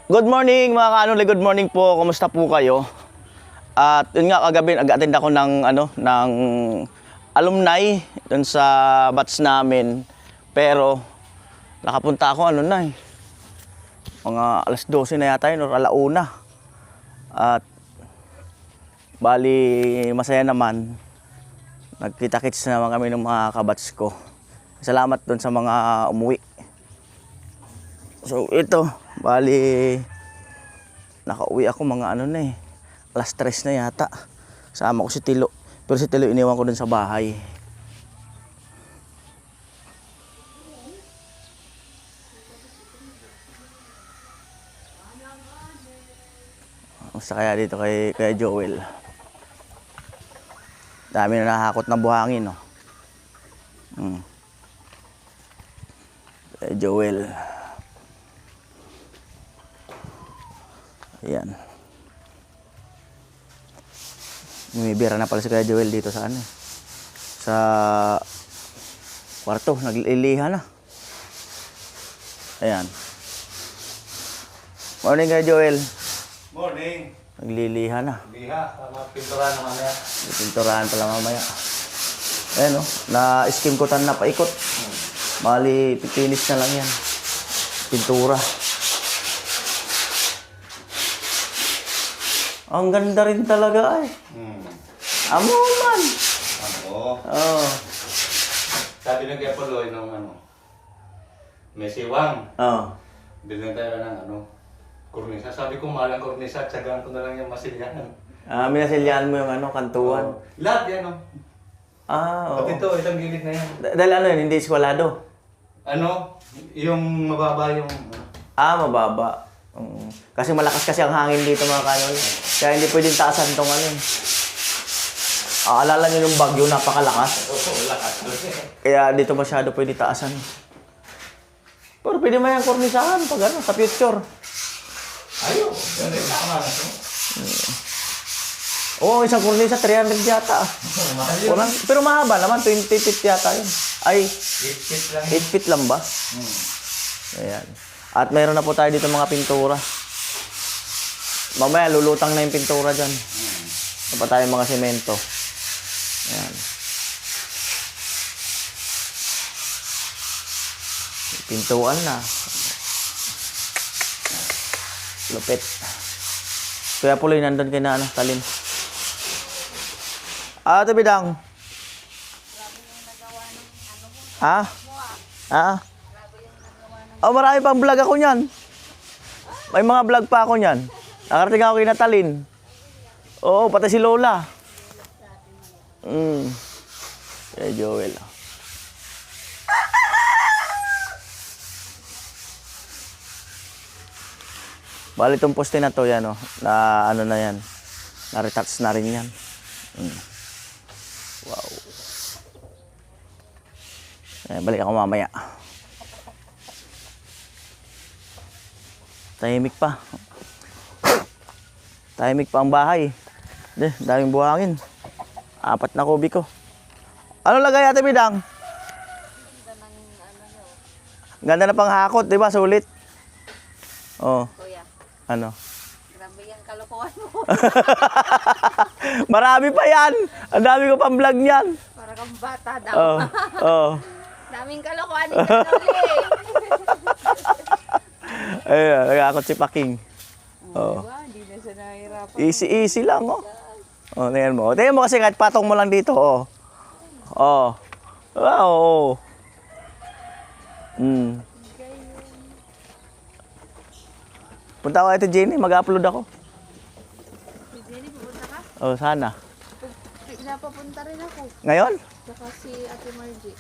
Good morning mga kaanuli, good morning po. Kumusta po kayo? At yun nga, kagabi nag-attend ako ng alumni dun sa batch namin. Pero nakapunta ako mga alas 12 na yata yun or alauna. At bali masaya naman. Nagkita-kits naman kami ng mga kabatch ko. Salamat dun sa mga umuwi. So ito, bali nakauwi ako mga alas 3 na yata. Sama ko si Tilo. Pero si Tilo iniwan ko dun sa bahay. Basta kaya dito kay Joel. Dami na nahakot na buhangin, no. Kay Joel. Ayan. Bumibira na pala si Kuya Joel dito sa sa kwarto. Nagliliha na. Ayan. Morning Kuya Joel. Morning. Nagliliha na. Liha, pinturahan na mamaya. Pinturahan pala mamaya. Ayan na-skim ko na paikot. Bali, pipinis na lang yan. Pintura. Ang ganda rin talaga ay. Amo man. Ano? Oh. Sabi ng kaya Paloy nung may siwang. Oh. Bilhin tayo ng kornisa. Sabi ko mahal ang kornisa, tsagaan ko na lang yung masilyahan. Minasilyahan mo yung kantuan. Lahat yan, Oo. Pati ito, isang gilid na yan. Dahil hindi eskwalado. Yung mababa yung... Mababa. Kasi malakas kasi ang hangin dito mga kanol. Kaya hindi pwedeng taasan itong Alala nyo yung bagyo, napakalakas. Oo, lakas. Kaya dito masyado pwede taasan. Pero pwede mo yung kornisahan pag sa future. Ayaw, yan rin tama na ito. Oo, isang kornisa, 300 yata. Mahal yun. Pero mahaba naman, 20 feet yata yun. Ay, 8 feet lang. 8 feet lang ba? Ayan. At mayroon na po tayo dito mga pintura. Mamaya lulutang na yung pintura dyan. Ito pa tayo mga semento. Ayan. Pintuan na. Lupit. Kaya Puloy nandun kay na Talin. Ate Bidang. Ha? Marami pang vlog ako niyan. May mga vlog pa ako niyan. Nakarating ako kay Natalin. Oo, pati si Lola. Kaya Joel. Bali itong poste na to yan, na na yan. Na-retouch na rin yan. Wow. Balik ako mamaya. Tahimik pa. Tahimik pa ang bahay. Daming buhangin. 4 na kubiko. Ano lagay Ate Bidang? Ganda na pang hakot, di ba? Sulit. Oh. Kuya, Ano? grabe yung kalokohan mo. Marami pa yan. Ang dami ko pang vlog niyan. Para kang bata daw. Oh. Oh. Daming kalokohan ni Kanoli. Ayun, nagakot si Paking. Oh. Diba? Hindi na siya nahihirapan. Easy lang, Oh, tingnan mo. Tingnan mo kasi kahit patong mo lang dito, Oh. Wow. Punta ako Ate Jenny, mag-upload ako. Si Jenny, pupunta ka? Oh, sana. Pinapapunta rin ako. Ngayon? Saka si Ate Margie.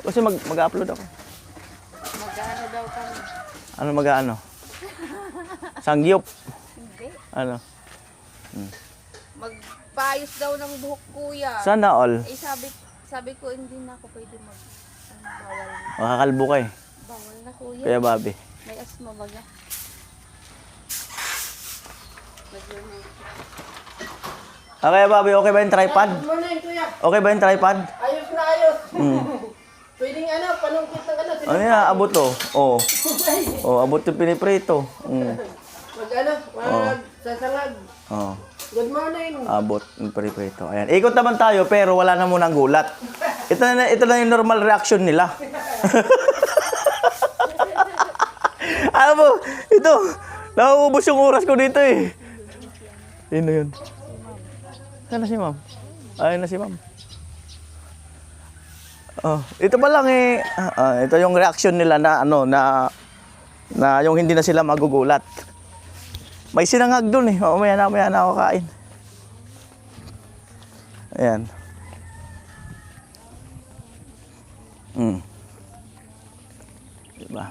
Kasi mag-upload ako. Mag-ano daw kami? Ano mag-ano? Sangyup. Hindi. Ano? Magpaayos daw ng buhok kuya. Sana all. Sabi ko hindi na ako pwede bawal. Makakalbo ka eh. Bawal na kuya. Kaya Bobby. May asma baga. Okay Bobby, okay ba yung tripod? Good morning, kuya. Okay ba yung tripod? Ayos na ayos. Pwedeng panungkit ng Ano yan, abot to. Oh. Oh, abot yung piniprito. Sasangag. Oh. Good morning. Abot yung piniprito. Ayan. Ikot naman tayo pero wala na munang gulat. Ito na yung normal reaction nila. Alam mo, ito, nauubos yung oras ko dito eh. Yun na yun. Saan na si ma'am? Ayun na si ma'am. Oh, ito pa lang eh. Ito yung reaction nila na ano na yung hindi na sila magugulat. May sinangag doon eh. Maya na ako kain. Ayan. Diba?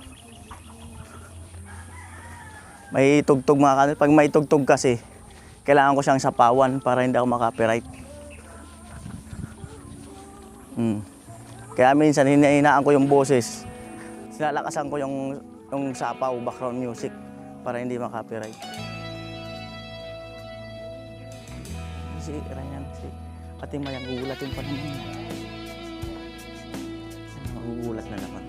May tugtog mga kanil. Pag may tugtog kasi, kailangan ko siyang sapawan para hindi ako makapiright. Kaya minsan hinahinaan ko yung boses. Sinalakasan ko yung sapaw, background music para hindi makapiright. Si Ryan, pati mayang gugulatin pa naman. Magugulat na naman.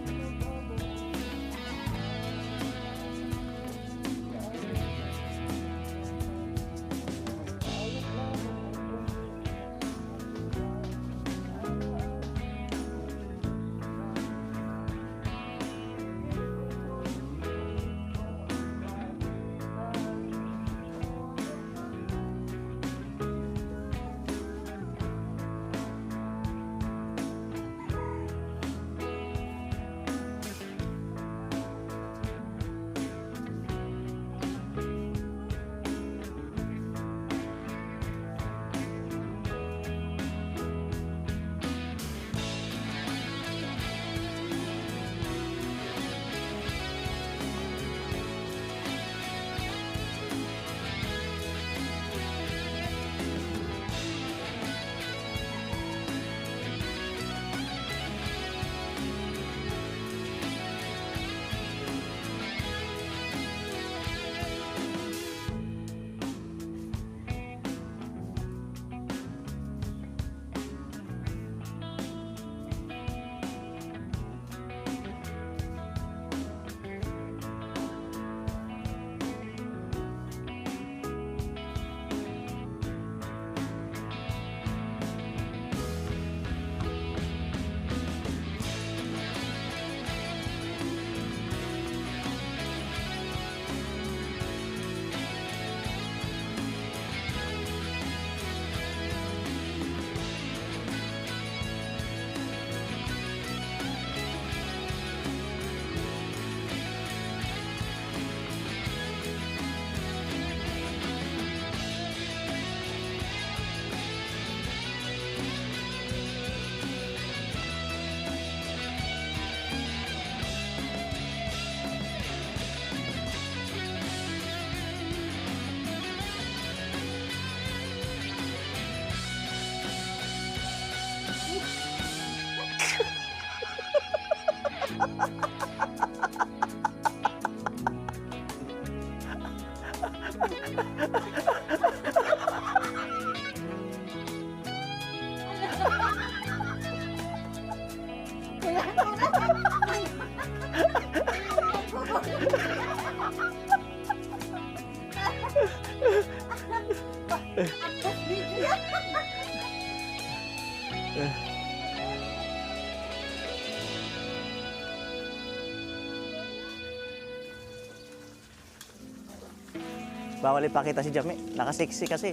Bawal ipakita si Jami. Naka-sexy kasi.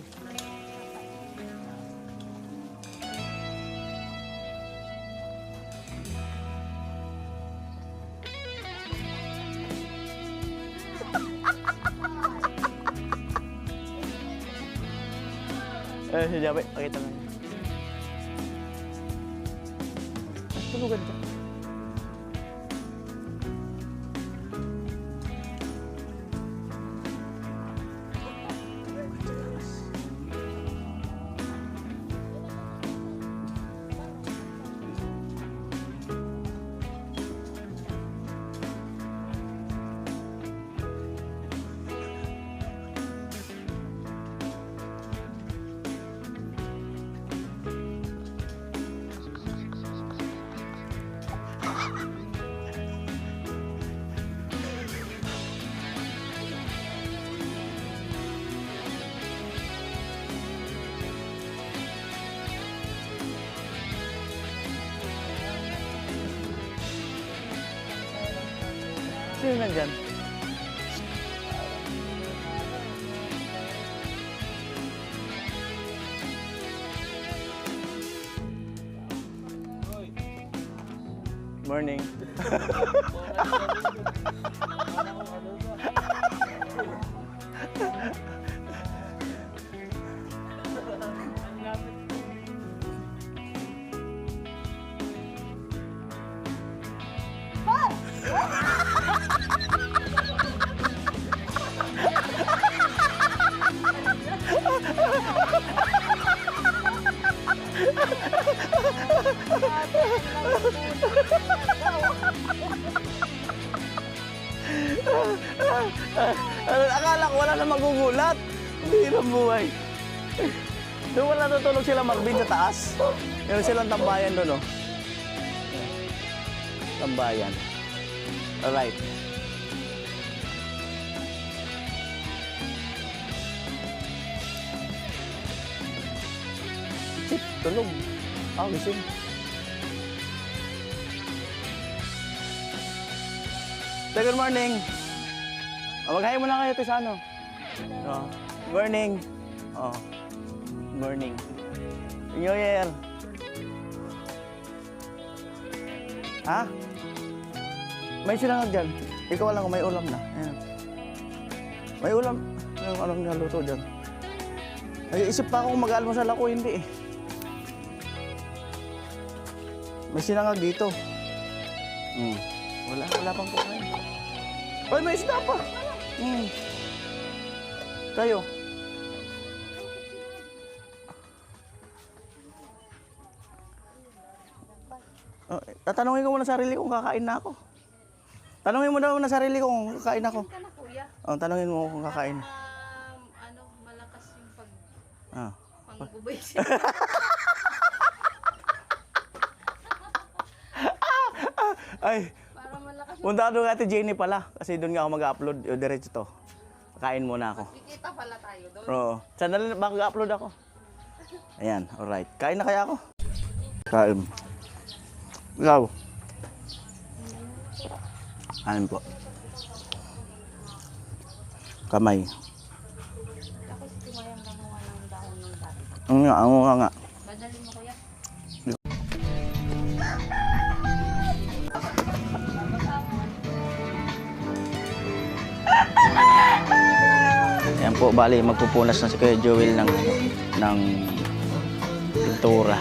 Si Jami, pakita mo. Tulugan ka. Sino nandyan? Morning. Akala ko wala na magugulat. Hirap buhay. Doon wala natulog sila Marvin sa taas. Meron silang tambayan doon, oh. Tambayan. Alright. Chip, tulog. Gising. Good morning. Maghahay mo na kayo sa ano. Morning. Morning. New Year. Ha? May sinangag dyan. Ikaw lang, may ulam na. Ayan. May ulam. Anong naluto dyan? Nag-iisip pa ako kung mag-almusal ako, hindi eh. May sinangag dito. Wala pang kumain. Ay, may isda pa. Kayo. Tatanungin ko muna sarili kung kakain na ako. Tanungin mo daw na sarili ko kung kakain ako. Ka na, kuya. Tanungin mo kung kakain. Malakas yung Ah. panggubay Ay, Para malakas yung punta doon Ate Jenny pala. Kasi doon nga ako mag-upload. Diretso to. Kain muna ako. kikita pala tayo doon. Oo. Sandali na mag-upload ako. Ayan, alright. Kain na kaya ako? Kain. Ikaw? Kain po. Kamay. Ako si Timayang nanguha ng dahon ng dati. Ang nga. Badalin mo, kuya. Ayan po, bali magpupunas na si Kuya Joel ng pintura.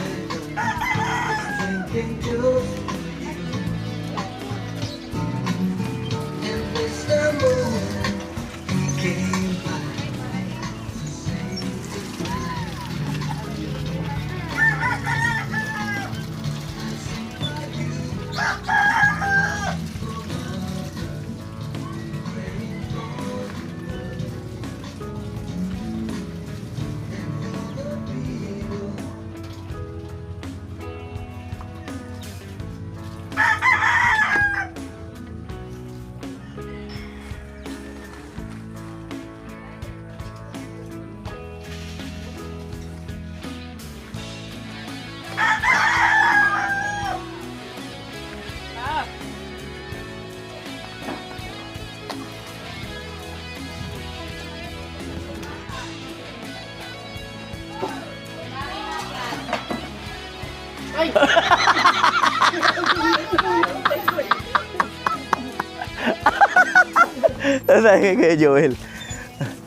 Tatay kay Joel.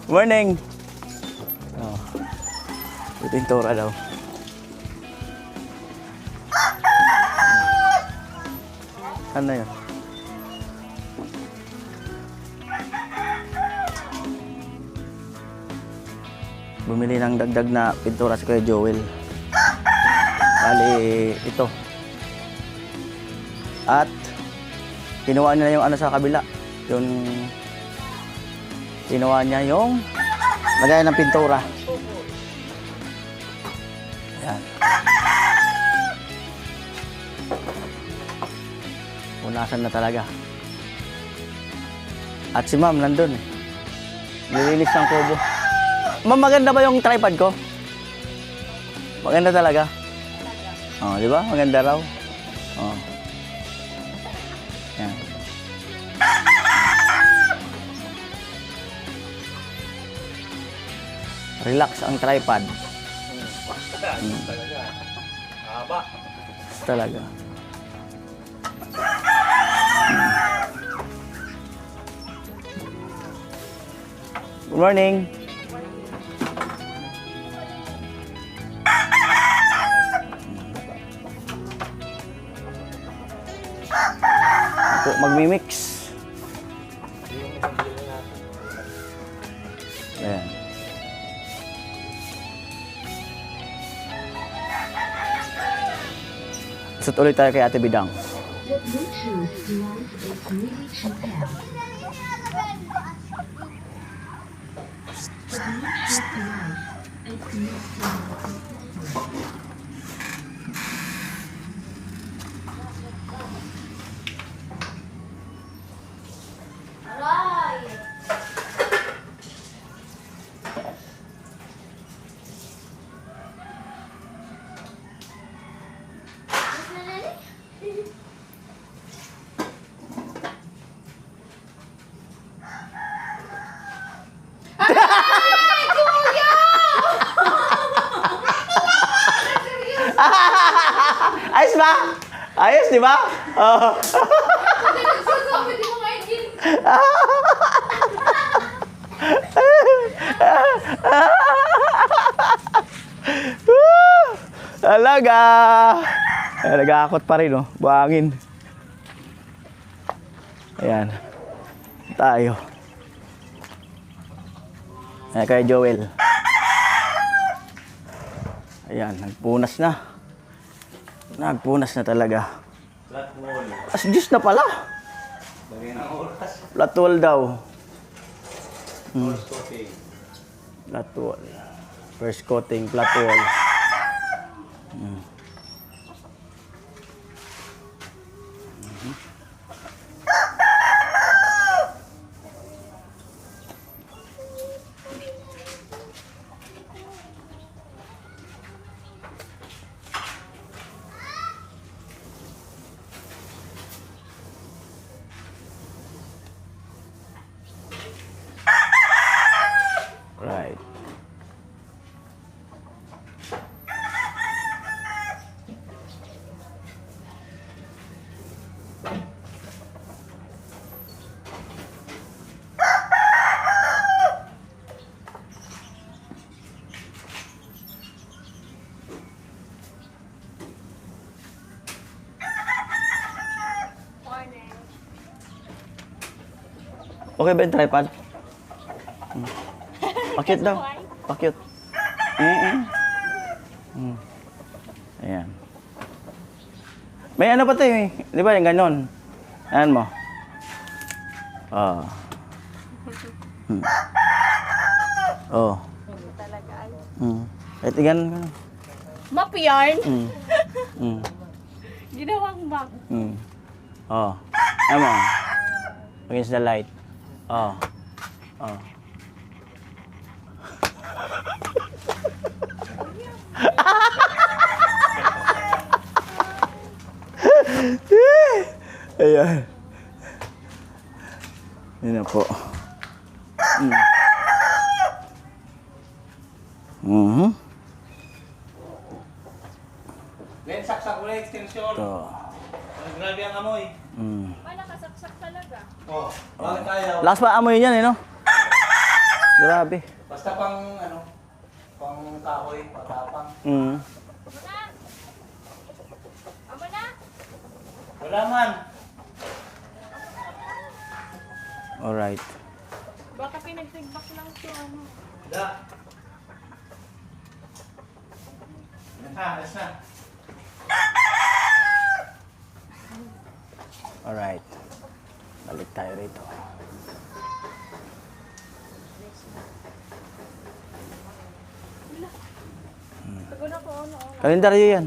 Morning. Oh. Pintura daw. Ano yun? Bumili ng dagdag na pintura si Kuya Joel. Bali, ito. At kinuha niya yung ano sa kabila. Yung kinuha niya yung lagay ng pintura. Ayan. Punasan na talaga. At si ma'am nandun. Nilinis ng kubo. Ma'am, maganda ba yung tripod ko? Maganda talaga. Oh, di ba? Maganda raw. Oh. Yan. Relax ang tripod. Talaga. Haba. Talaga. Good morning. Ako magmi-mix. Ayan. Isot ulit tayo kay Ate Bidang. The Bluetooth device is ready to pair. The Bluetooth device is connected. Ayos ba? Ayos, di ba? Oo. Talaga. Nag-aakot pa rin, oh. Buhangin. Ayan. Tayo. Ayan kay Joel. Ayan, nagpunas na. Nagpunas na talaga. Flat wall. As Diyos na pala. Lagay ng oras. Flat wall daw. First coating. Flat wall. First coating, flat wall. Right. Okay ba yung tripod? Pakyut daw. Pakyut. Ayan. May ano pa tayo eh. Di ba yung ganon? Ayan mo. Oh. Oh. Talaga ay. Kahit ganun. Ganun. Map yarn. Mm. Ginawang map. Oh. Ayan mo. Against the light. Oh. Oh. Ayan. Yan na po. Then, saksak ulit extension. Ito. Grabe ang amoy. Wala kasaksak talaga. Oh, bakit tayo? Lakas pa amoy niyan eh, no? Grabe. Basta pang, ano, pang kahoy, patapang. Amo na? Wala man. Alright. Baka pinagtigbak lang to ano. Wala. Yan na, alas na. Alright. Balik tayo rito. Pagod ako ano. Kalendaryo yan.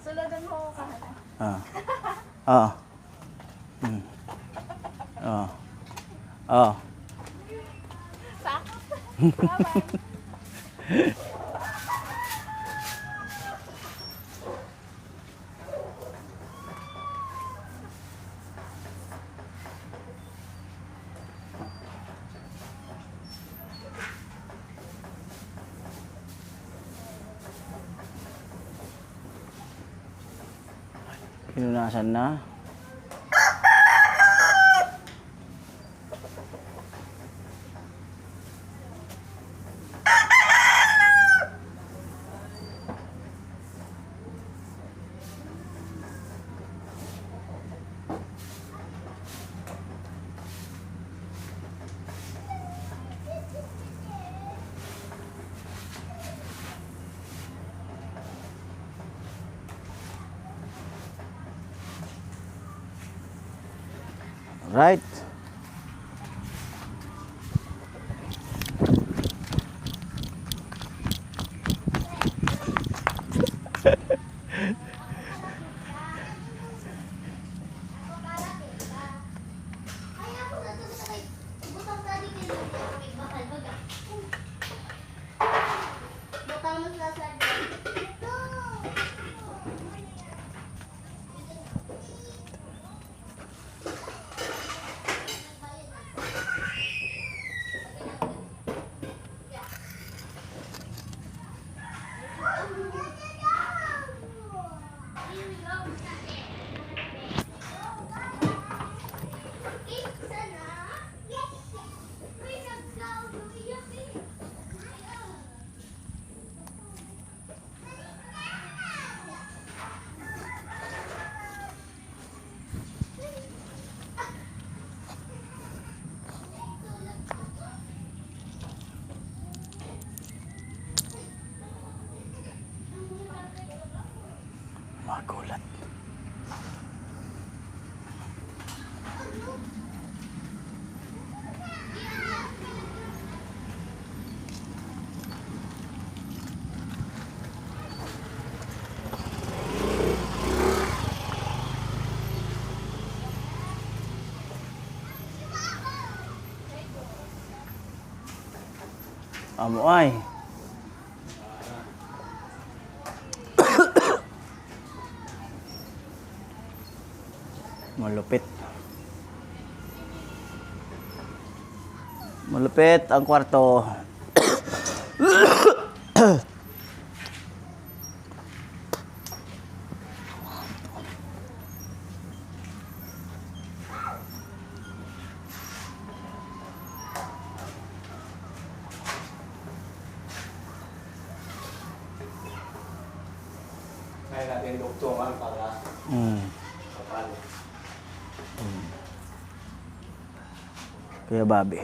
Suladan mo ako kahit. Ah. Ah. Ah. Ah. Sakto. Bye-bye. Pinunasan na. Right. Magulat. Amo ay. Malupit. Malupit ang kwarto. Ngayon natin dugtungan para kapalo. Kuya Bobby.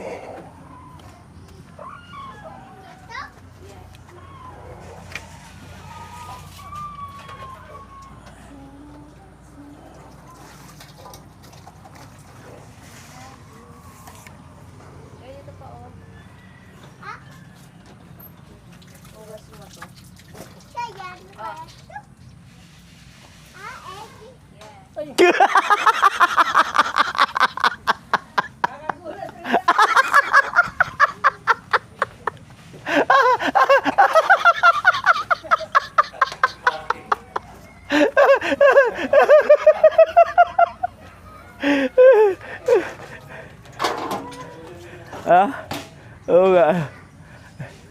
Ganito pa oh. Oras mo to. Ah? Oo nga.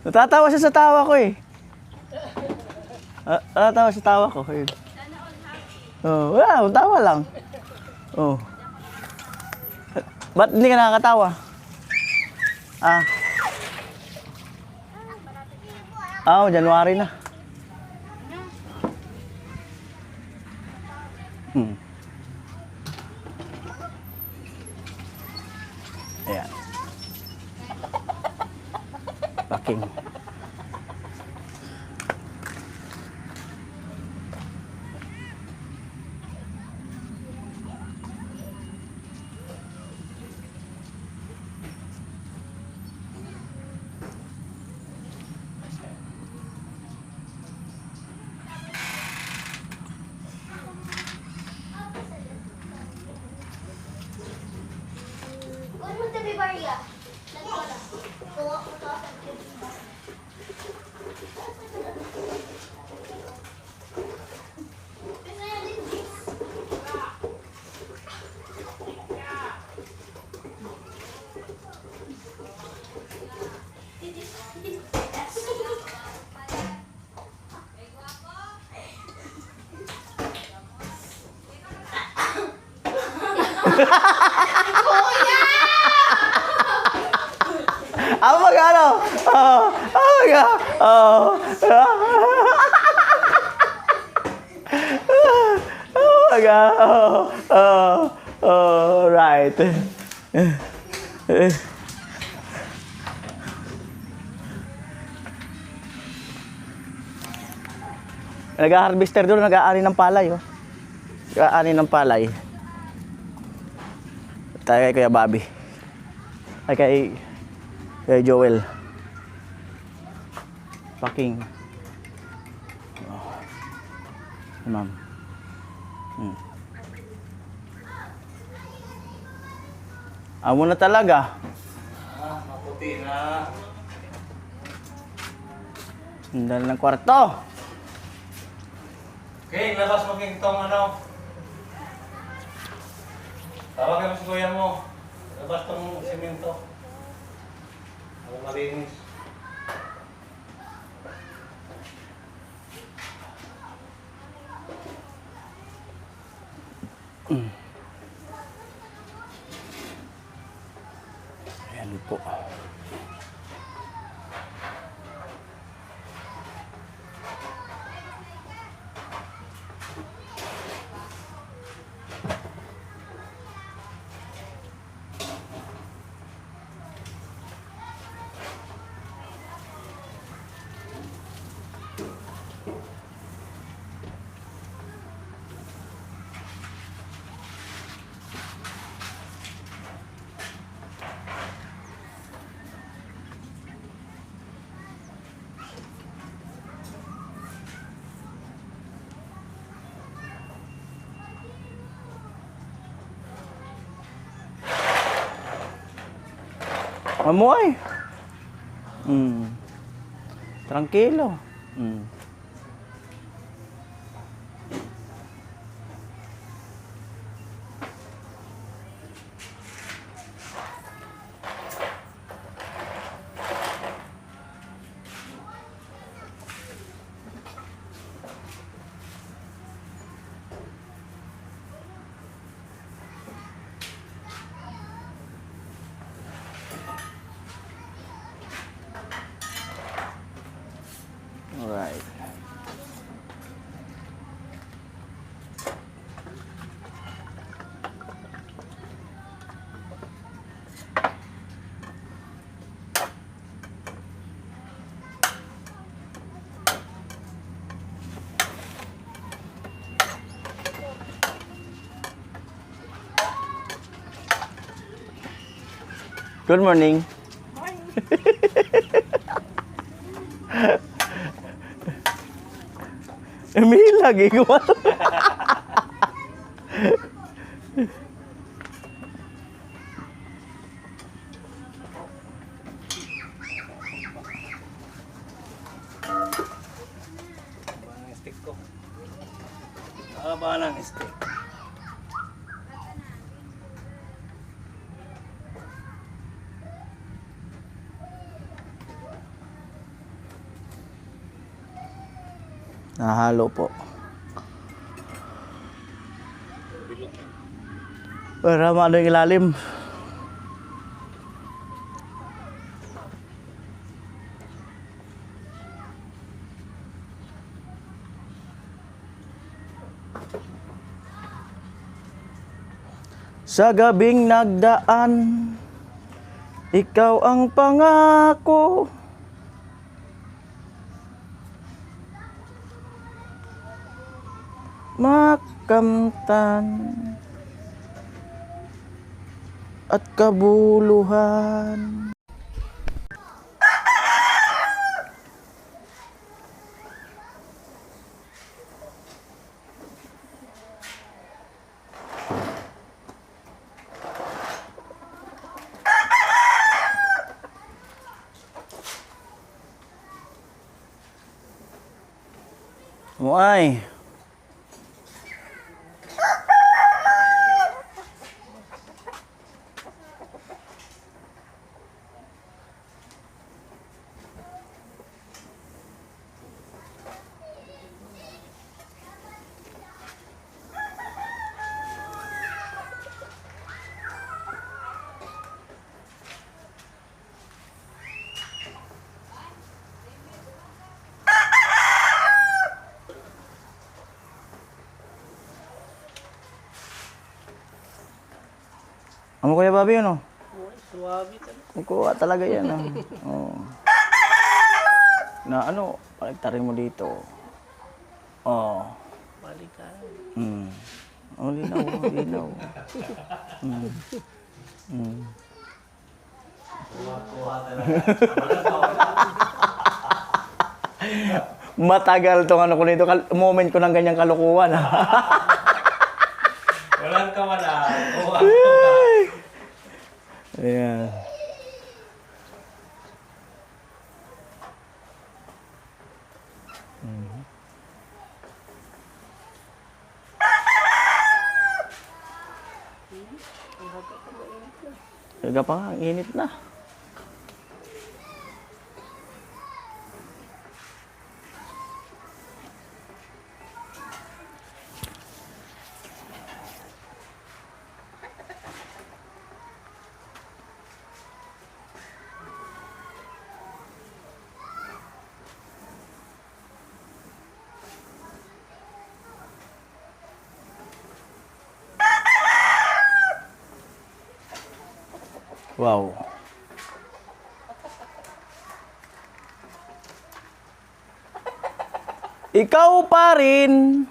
Natatawa siya sa tawa ko eh. Natatawa sa tawa ko. Ayun. Oh, wala, tawa lang. Oh. Ba't hindi ka nakakatawa? Ah. Oh, January na. Ayan. Packing. Ako magano? Oh, ako mag oh. Oh my God. Right. Nag-harvester doon, nag-aani ng palay, oh. Nag-aani ng palay. Tayo kay Kuya Bobby. Ay kay Joel. Packing. Oh. Ma'am. Amo na talaga. Maputi na. Ang dala ng kwarto. Okay, labas mo king tong ano. Tawagan mo si kuya mo. Labas tong semento. Ako malinis. Ayan po. Mamuhay. Tranquilo. Alright. Good morning. Emil lagi gua. Haba ng stick ko. Haba ng stick. Nahalo po. Para maano yung ilalim. Sa gabing nagdaan, ikaw ang pangako. Makamtan at kabuluhan. Muay. Amo Kuya Bobby yun, oh. Kukuha talaga yan, oh. Oh. Na ano, paligtarin mo dito. Oh. Mm. Oh, linaw, linaw. Mm. Mm. Matagal tong ano ko nito, moment ko ng ganyang kalukuhan. Walang kawala. Ayan. Taga pa nga, ang init na. Wow. Ikaw pa rin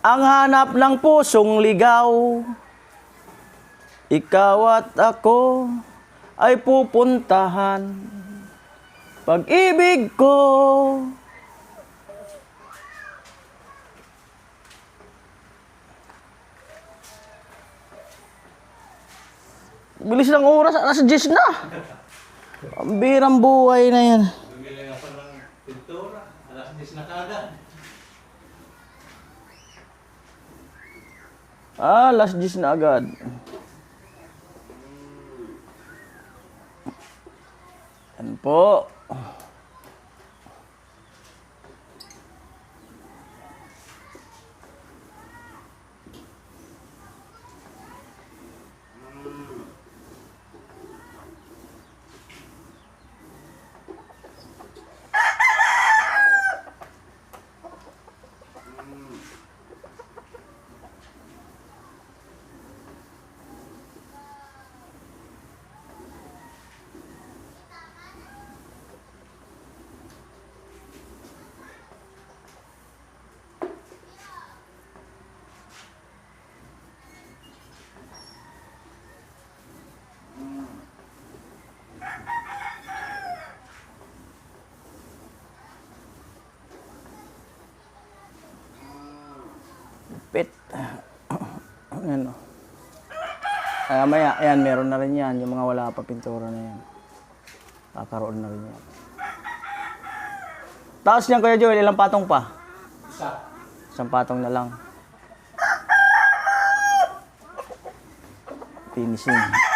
ang hanap ng pusong ligaw. Ikaw at ako ay pupuntahan. Pag-ibig ko. Bilis ng oras, alas 10 na. Ang birang buhay na yan. Bumili nga pa ng pintura. Alas 10 na kagad. Alas 10 na agad. Yan po. Pit. Ayan o. Kaya maya, ayan, meron na rin yan. Yung mga wala pa pintura na yan. Kakaroon na rin yan. Tapos niyan, Kuya Joel, ilang patong pa? Isa. Isang patong na lang. Finishing.